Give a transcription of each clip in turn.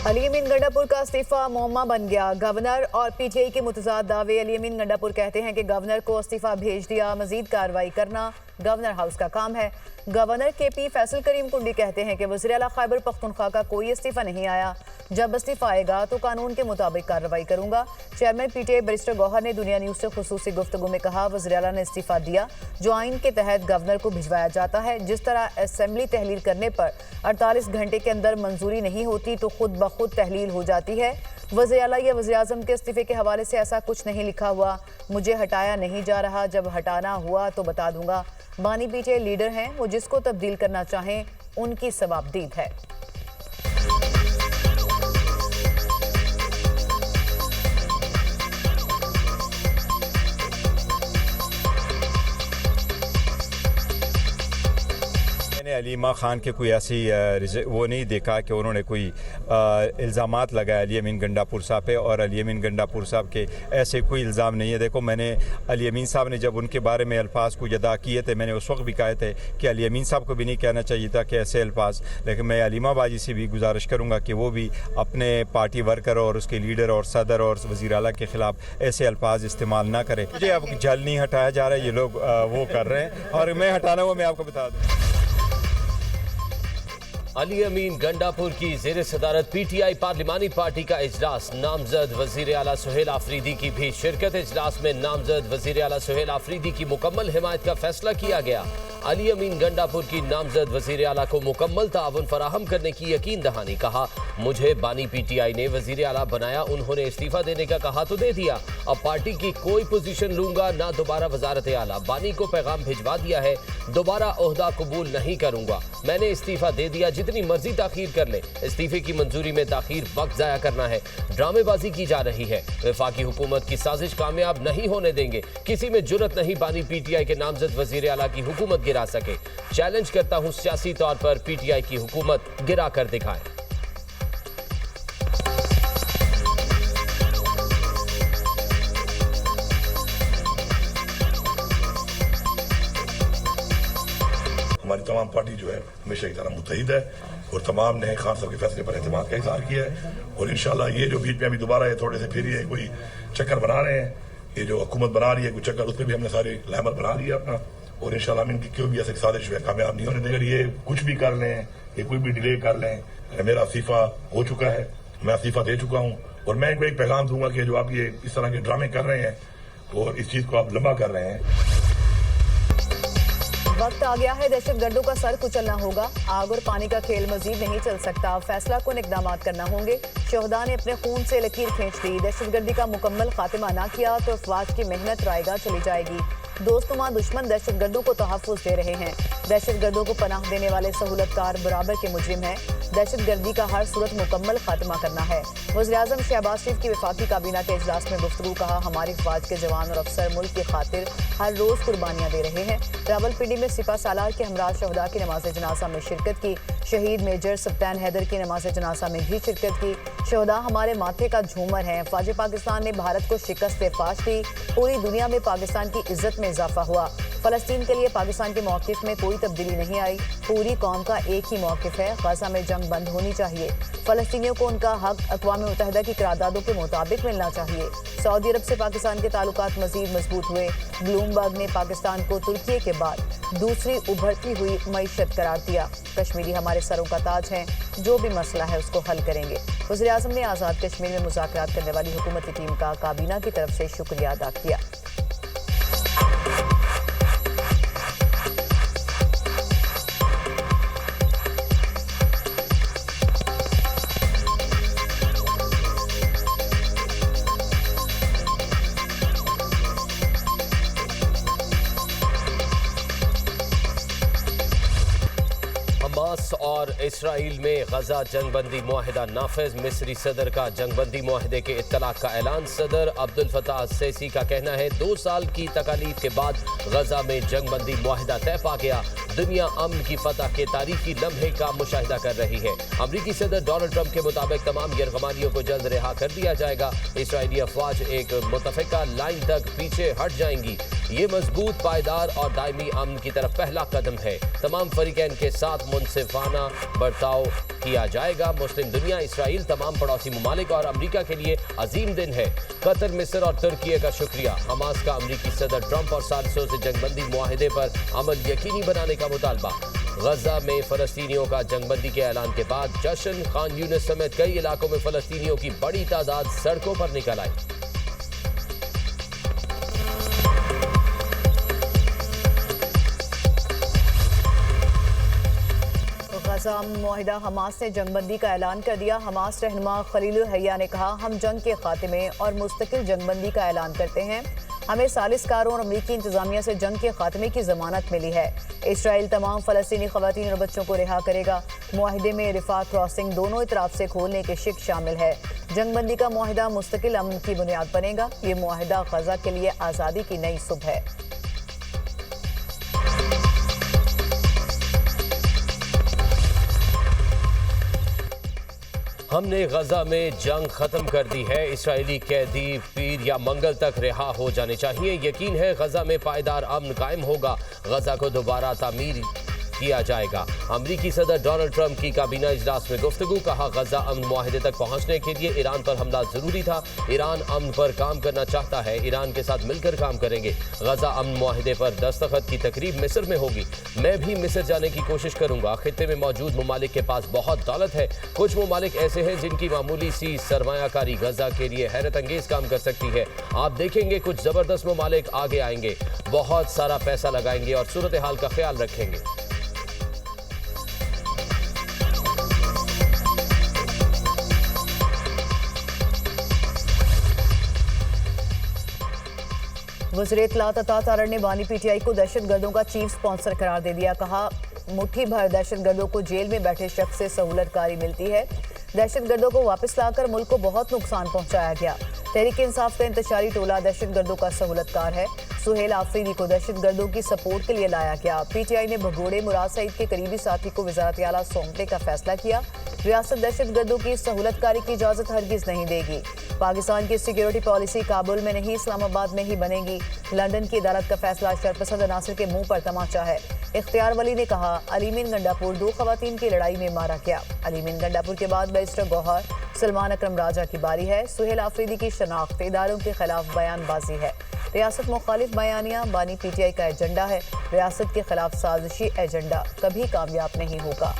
अली अमीन गंडापुर का इस्तीफा मुअम्मा बन गया। गवर्नर और पीटीआई के मुतजाद दावे। अली अमीन गंडापुर कहते हैं कि गवर्नर को इस्तीफा भेज दिया, मजीद कार्रवाई करना गवर्नर हाउस का काम है। गवर्नर केपी फैसल करीम कुंडी कहते हैं कि वज़ीर आला खैबर पख्तूनख्वा का कोई इस्तीफा नहीं आया, जब इस्तीफा आएगा तो कानून के मुताबिक कार्रवाई करूंगा। चेयरमैन पीटीआई बैरिस्टर गौहर ने दुनिया न्यूज़ से खुसूसी गुफ्तगू में कहा, वज़ीर आला ने इस्तीफा दिया जो आइन के तहत गवर्नर को भिजवाया जाता है। जिस तरह असेंबली तहलील करने पर 48 घंटे के अंदर मंजूरी नहीं होती तो खुद ब खुद तहलील हो जाती है। वज़ीर आला या वज़ीर आज़म के इस्तीफे के हवाले से ऐसा कुछ नहीं लिखा हुआ, मुझे हटाया नहीं जा रहा, जब हटाना हुआ तो बता दूंगा। बानी पीटीआई लीडर हैं, वो जिसको तब्दील करना चाहें उनकी सवाबदीद है। अलीमा खान के कोई ऐसी वो नहीं देखा कि उन्होंने कोई इल्ज़ामात लगाए अली अमीन गंडापुर साहब पे, और अली अमीन गंडापुर साहब के ऐसे कोई इल्ज़ाम नहीं है। देखो, मैंने अली अमीन साहब ने जब उनके बारे में अल्फाज को अदा किए थे, मैंने उस वक्त भी कहे थे कि अली अमीन साहब को भी नहीं कहना चाहिए था कि ऐसे अल्फाज। लेकिन मैं अलीमा बाजी से भी गुजारिश करूँगा कि वो भी अपने पार्टी वर्कर और उसके लीडर और सदर और वज़ीर आला के ख़िलाफ़ ऐसे अल्फाज इस्तेमाल ना करें। मुझे अब जल नहीं हटाया जा रहा है, ये लोग वो कर रहे हैं और मैं हटाना हुआ मैं आपको बता दूँ। अली अमीन गंडापुर की ज़ेर सदारत पीटीआई पार्लिमानी पार्टी का इजलास, नामजद वज़ीर आला सुहेल आफरीदी की भी शिरकत। इजलास में नामजद वज़ीर आला सुहेल आफरीदी की मुकम्मल हिमायत का फैसला किया गया। अली अमीन गंडापुर की नामजद वज़ीर आला को मुकम्मल ताउन फराहम करने की यकीन दहानी। कहा, मुझे बानी पीटीआई ने वज़ीर आला बनाया, उन्होंने इस्तीफा देने का कहा तो दे दिया, अब पार्टी की कोई पोजीशन लूंगा ना दोबारा वजारत आला। बानी को पैगाम भिजवा दिया है, दोबारा ओहदा कबूल नहीं करूंगा, मैंने इस्तीफा दे दिया, जितनी मर्जी ताखीर कर ले, इस्तीफे की मंजूरी में ताखीर वक्त जाया करना है, ड्रामेबाजी की जा रही है, वफाकी हुकूमत की साजिश कामयाब नहीं होने देंगे, किसी में जुर्रत नहीं बानी पीटीआई के नामजद वज़ीर आला की हुकूमत गिरा सके। चैलेंज करता हूं सियासी तौर पर पीटीआई की हुकूमत गिरा कर दिखाए। हमारी तमाम पार्टी जो है हमेशा की तरह मुत्तहिद है और तमाम ने खान साहब के फैसले पर एतमाद का इज़हार किया है। और इंशाल्लाह ये जो बीच में अभी दोबारा ये थोड़े से फिर ये कोई चक्कर बना रहे हैं, ये जो हुकूमत बना रही है कोई चक्कर, उस पर भी हमने सारे लहमत बना लिया अपना। और इंशाल्लाह इनकी कोई भी ऐसी साजिश जो है कामयाब नहीं होने देंगे। ये कुछ भी कर लें, ये कोई भी डिले कर लें, मेरा इस्तीफा हो चुका है, मैं इस्तीफा दे चुका हूँ। और मैं इनको एक पैगाम दूंगा कि जो आप ये इस तरह के ड्रामे कर रहे हैं और इस चीज़ को आप लंबा कर रहे हैं। वक्त आ गया है, दहशतगर्दों का सर कुचलना होगा। आग और पानी का खेल मजीद नहीं चल सकता, फैसला कुन इक़दाम करना होंगे। शहदा ने अपने खून से लकीर खींच दी, दहशतगर्दी का मुकम्मल खात्मा ना किया तो अफवाज की मेहनत रायगा चली जाएगी। दोस्तुमा दुश्मन दहशतगर्दों को तहफ़्फ़ुज़ दे रहे हैं, दहशतगर्दों को पनाह देने वाले सहूलतकार बराबर के मुजरिम हैं। दहशतगर्दी का हर सूरत मुकम्मल खात्मा करना है। वज़ीर आज़म शहबाज शरीफ की वफाकी काबीना के इजलास में गुफ्तगू। कहा, हमारी फौज के जवान और अफसर मुल्क की खातिर हर रोज़ कुर्बानियाँ दे रहे हैं। रावलपिंडी में सिपा सालार के हमरा शहदा की नमाज जनाजा में शिरकत की। शहीद मेजर सप्तान हैदर की नमाज जनाजा में भी शिरकत की। शहदा हमारे माथे का झूमर हैं। फौज पाकिस्तान ने भारत को शिकस्त फाश दी, पूरी दुनिया में पाकिस्तान की इज्जत में इजाफा हुआ। फ़लस्तीन के लिए पाकिस्तान के मौक़िफ़ में कोई तब्दीली नहीं आई, पूरी कौम का एक ही मौक़िफ़ है, गज़ा में जंग बंद होनी चाहिए। फ़लस्तीनियों को उनका हक अक़वाम मुत्तहिदा की करारदादों के मुताबिक मिलना चाहिए। सऊदी अरब से पाकिस्तान के ताल्लुकात मज़ीद मजबूत हुए। ब्लूमबर्ग ने पाकिस्तान को तुर्की के बाद दूसरी उभरती हुई मईशत करार दिया। कश्मीरी हमारे सरों का ताज हैं, जो भी मसला है उसको हल करेंगे। वज़ीर आज़म ने आज़ाद कश्मीर में मुज़ाकरात करने वाली हुकूमती टीम का काबीना की तरफ से शुक्रिया अदा किया। हमास और इसराइल में गजा जंगबंदी मुआहिदा नाफिज। मिस्री सदर का जंगबंदी मुआहिदे के इत्तलाक का ऐलान। सदर अब्दुल फताह सीसी का कहना है, 2 साल की तकालीफ के बाद गजा में जंगबंदी मुआहिदा तय पा गया। दुनिया अमन की फतह के तारीखी लम्हे का मुशाहिदा कर रही है। अमरीकी सदर डोनाल्ड ट्रंप के मुताबिक तमाम यरगमानियों को जल्द रिहा कर दिया जाएगा। इसराइली अफवाज एक मुतफिका लाइन तक पीछे हट जाएंगी। ये मजबूत, पायदार और दायमी अमन की तरफ पहला कदम है। तमाम फरीकैन के साथ मुनसिफाना बर्ताव किया जाएगा। मुस्लिम दुनिया, इसराइल, तमाम पड़ोसी ममालिक और अमरीका के लिए अजीम दिन है। कतर, मिस्र और तुर्की का शुक्रिया। हमास का अमरीकी सदर ट्रंप और सालिसों से जंगबंदी मुआहिदे पर अमल यकीनी बनाने का मुतालबा। गजा में फलस्तीनियों का जंगबंदी के ऐलान के बाद जश्न। खान यूनिस समेत कई इलाकों में फलस्तीनियों की बड़ी तादाद सड़कों पर निकल आई। गजा मुआहिदा हमास ने जंगबंदी का ऐलान कर दिया। हमास रहनुमा खलील हया ने कहा, हम जंग के खात्मे और मुस्तकिल जंगबंदी का ऐलान करते हैं। हमें सालिसकारों और अमरीकी इंतजामिया से जंग के खात्मे की जमानत मिली है। इसराइल तमाम फलस्तीनी खवातीन और बच्चों को रिहा करेगा। मुआहिदे में रिफा क्रॉसिंग दोनों इतराफ से खोलने के शिक शामिल है। जंगबंदी का मुआहिदा मुस्तकिल अमन की बुनियाद बनेगा। ये मुआहिदा गजा के लिए आज़ादी की नई सुबह है। हमने गजा में जंग खत्म कर दी है। इसराइली कैदी पीर या मंगल तक रिहा हो जाने चाहिए। यकीन है गजा में पायदार अमन कायम होगा। गजा को दोबारा तामीर किया जाएगा। अमरीकी सदर डोनाल्ड ट्रंप की काबीना इजलास में गुफ्तगू। कहा, गजा अमन मुआहिदे तक पहुंचने के लिए ईरान पर हमला जरूरी था। ईरान अमन पर काम करना चाहता है। ईरान के साथ मिलकर काम करेंगे। गजा अमन मुआहिदे पर दस्तखत की तकरीब मिस्र में होगी। मैं भी मिस्र जाने की कोशिश करूंगा। खित्ते में मौजूद ममालिक के पास बहुत दौलत है। कुछ ममालिक ऐसे हैं जिनकी मामूली सी सरमायाकारी गजा के लिए हैरत अंगेज काम कर सकती है। आप देखेंगे कुछ जबरदस्त ममालिक आगे आएंगे, बहुत सारा पैसा लगाएंगे और सूरत हाल का ख्याल रखेंगे। वज़ीर इत्तलात अता तारड़ ने बानी पीटीआई को दहशतगर्दों का चीफ स्पॉन्सर करार दे दिया। कहा, मुट्ठी भर दहशतगर्दों को जेल में बैठे शख्स से सहूलतकारी मिलती है। दहशतगर्दों को वापस लाकर मुल्क को बहुत नुकसान पहुंचाया गया। तहरीक इंसाफ का इंतशारी टोला दहशतगर्दों का सहूलतकार है। सुहेल आफरीदी को दहशतगर्दों की सपोर्ट के लिए लाया गया। पीटीआई ने भगोड़े मुराद सईद के करीबी साथी को वज़ारत आला सौंपने का फैसला किया। रियासत दहशतगर्दों की सहूलतकारी की इजाजत हरगिज नहीं देगी। पाकिस्तान की सिक्योरिटी पॉलिसी काबुल में नहीं, इस्लामाबाद में ही बनेगी। लंदन की अदालत का फैसला शरपसंद अनासर के मुंह पर तमाचा है। इख्तियार वली ने कहा, अलीमीन गंडापुर 2 खवातीन की लड़ाई में मारा गया। अलीमीन गंडापुर के बाद बैरिस्टर गौहर सलमान अकरम राजा की बारी है। सुहेल आफरीदी की शनाख्त इदारों के खिलाफ बयानबाजी है। रियासत मुखालिफ बयानिया बानी पीटीआई का एजेंडा है। रियासत के खिलाफ साजिशी एजेंडा कभी कामयाब नहीं होगा।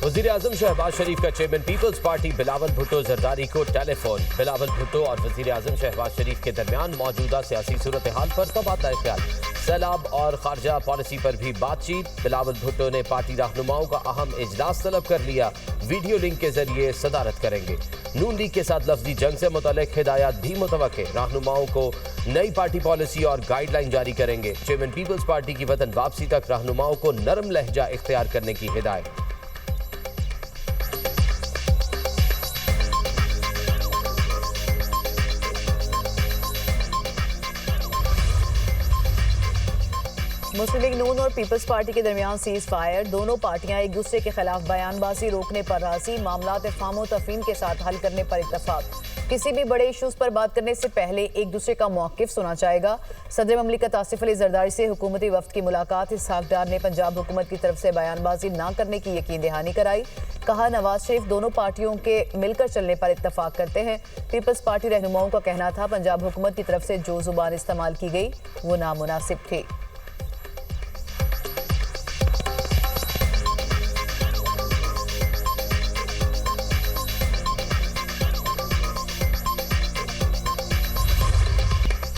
वज़ीर आज़म शहबाज शरीफ का chairman peoples party Bilawal Bhutto Zardari को टेलीफोन। बिलावल भुट्टो और वज़ीर आज़म शहबाज शरीफ के दरमियान मौजूदा सियासी सूरत हाल पर तबादला ख्याल। सैलाब और खारजा पॉलिसी पर भी बातचीत। बिलावल भुट्टो ने पार्टी रहनुमाओं का अहम इजलास तलब कर लिया। वीडियो लिंक के जरिए सदारत करेंगे। नून लीग के साथ लफ्जी जंग से मुतल्लिक हिदायत भी मुतवक्के। रहनुमाओं को नई पार्टी पॉलिसी और गाइडलाइन जारी करेंगे। चेयरमैन पीपल्स पार्टी की वतन वापसी तक रहनुमाओं को नरम लहजा इख्तियार करने की हिदायत। मुस्लिम लीग नून और पीपल्स पार्टी के दरमियान सीज फायर। दोनों पार्टियां एक दूसरे के खिलाफ बयानबाजी रोकने पर राजी। मामलात अफ़वाम व तफ़हीम के साथ हल करने पर इत्तफाक। किसी भी बड़े इशूज़ पर बात करने से पहले एक दूसरे का मौक़िफ़ सुना जाएगा। सदर ममलिकत आसिफ अली जरदारी से हुकूमती वफ़द की मुलाकात। इसहाक डार ने पंजाब हुकूमत की तरफ से बयानबाजी न करने की यकीन दहानी कराई। कहा, नवाज शरीफ दोनों पार्टियों के मिलकर चलने पर इत्तफाक करते हैं। पीपल्स पार्टी रहनुमाओं का कहना था, पंजाब हुकूमत की तरफ से जो ज़ुबान इस्तेमाल की गई वो नामुनासिब थी।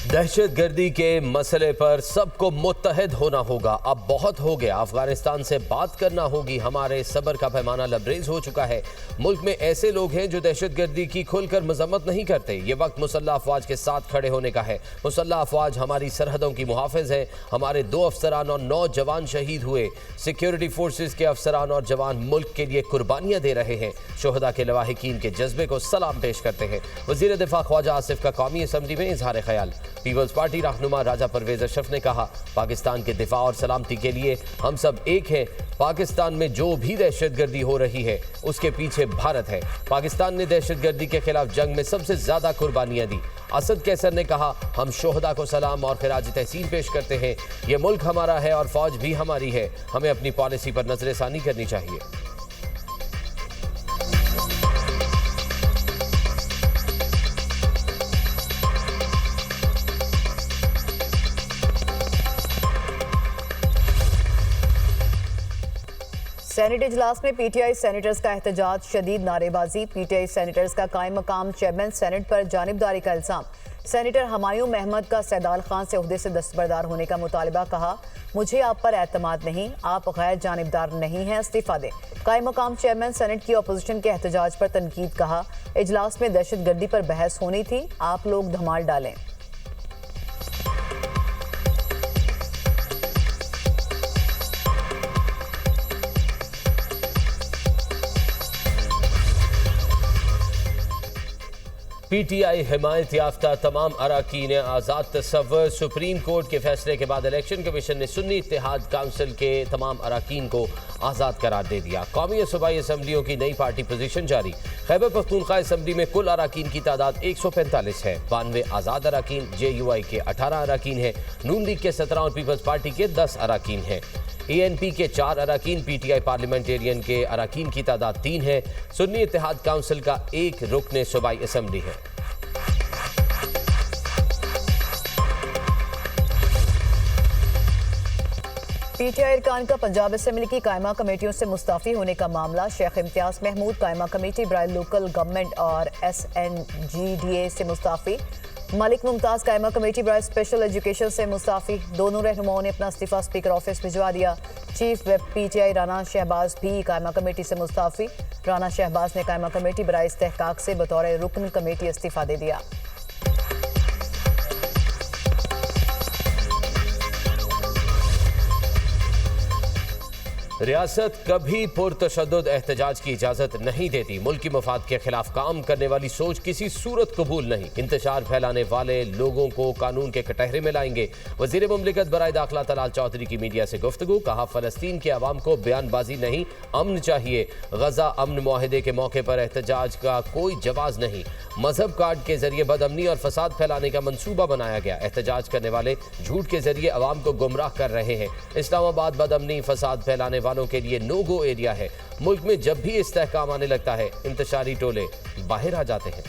दहशतगर्दी के मसले पर सबको मुत्तहद होना होगा। अब बहुत हो गया। अफगानिस्तान से बात करना होगी। हमारे सब्र का पैमाना लबरेज हो चुका है। मुल्क में ऐसे लोग हैं जो दहशतगर्दी की खुलकर मजम्मत नहीं करते। ये वक्त मुसल्लह अफवाज के साथ खड़े होने का है। मुसल्लह अफवाज हमारी सरहदों की मुहाफिज है। हमारे 2 अफसरान और 9 जवान शहीद हुए। सिक्योरिटी फोर्सेज के अफसरान और जवान मुल्क के लिए कुर्बानियां दे रहे हैं। शोहदा के लवाहिकीन के जज्बे को सलाम पेश करते हैं। वज़ीर दिफा ख्वाजा आसिफ का कौमी असम्बली में इजहार ख्याल। पीपल्स पार्टी रहनुमा राजा परवेज अशरफ ने कहा, पाकिस्तान के दिफा और सलामती के लिए हम सब एक हैं। पाकिस्तान में जो भी दहशतगर्दी हो रही है उसके पीछे भारत है। पाकिस्तान ने दहशतगर्दी के खिलाफ जंग में सबसे ज्यादा कुर्बानियां दी। असद कैसर ने कहा, हम शोहदा को सलाम और खिराज तहसीन पेश करते हैं। ये मुल्क हमारा है और फौज भी हमारी है। हमें अपनी पॉलिसी पर नजरसानी करनी चाहिए। सेनेट इजलास में पीटीआई सेनेटर्स का एहतजाज, शदीद नारेबाजी। पीटीआई सेनेटर्स का कायम मकाम चेयरमैन सेनेट पर जानिबदारी का इल्जाम। सेनेटर हमायूं महमद का सैदाल खान से ओहदे से दस्तबरदार होने का मुतालबा। कहा, मुझे आप पर एतमाद नहीं, आप गैर जानिबदार नहीं हैं, इस्तीफा दें। कायम मकाम चेयरमैन सेनेट की अपोजिशन के एहतजाज पर तनकीद। कहा, इजलास में दहशतगर्दी पर बहस होनी थी, आप लोग धमाल डालें। पीटीआई हिमायत याफ्ता तमाम अराकीन आज़ाद तसव्वुर। सुप्रीम कोर्ट के फैसले के बाद इलेक्शन कमीशन ने सुन्नी इत्तेहाद काउंसिल के तमाम अराकीन को आज़ाद करार दे दिया। कौमी और सूबाई असम्बलियों की नई पार्टी पोजीशन जारी। खैबर पख्तूनख्वा असम्बली में कुल अराकीन की तादाद 145 है। 92 आज़ाद अराकीन, JUI के 18 अराकीन हैं, नून लीग के 17 और पीपल्स पार्टी के 10 अराकीन हैं। ANP के 4 अराकीन, PTI पार्लियामेंटेरियन के अराकीन की तादाद 3 है। सुन्नी इत्तेहाद काउंसिल का 1 रुकन सूबाई असम्बली है। पीटीआई अरकान का पंजाब असेंबली की कायमा कमेटियों से मुस्ताफी होने का मामला। शेख इम्तियाज महमूद कायमा कमेटी बराए लोकल गवर्नमेंट और SNGDA से मुस्ताफी। मलिक मुमताज कायमा कमेटी बराए स्पेशल एजुकेशन से मुस्ताफी। दोनों रहनुमाओं ने अपना इस्तीफा स्पीकर ऑफिस भिजवा दिया। Chief whip PTI Rana Shahbaz भी कायमा कमेटी से मुस्ताफी। राना शहबाज ने कायमा कमेटी बराए इस्तेहकाक से बतौर रुकन कमेटी इस्तीफा दे दिया। रियासत कभी पुरतशद्दुद एहतजाज की इजाजत नहीं देती। मुल्की मफाद के खिलाफ काम करने वाली सोच किसी सूरत कबूल नहीं। इंतशार फैलाने वाले लोगों को कानून के कटहरे में लाएंगे। वजीर मुमलिकत बराए दाखिला तलाल चौधरी की मीडिया से गुफ्तगू। कहा, फलस्तीन के अवाम को बयानबाजी नहीं, अमन चाहिए। गजा अमन मुआहदे के मौके पर एहतजाज का कोई जवाज नहीं। मजहब कार्ड के जरिए बदअमनी और फसाद फैलाने का मंसूबा बनाया गया। एहतजाज करने वाले झूठ के जरिए अवाम को गुमराह कर रहे हैं। इस्लामाबाद बदअमनी फसाद फैलाने वालों के लिए नो गो एरिया है। मुल्क में जब भी इस्तेहकाम आने लगता है, इंतशारी टोले बाहर आ जाते हैं।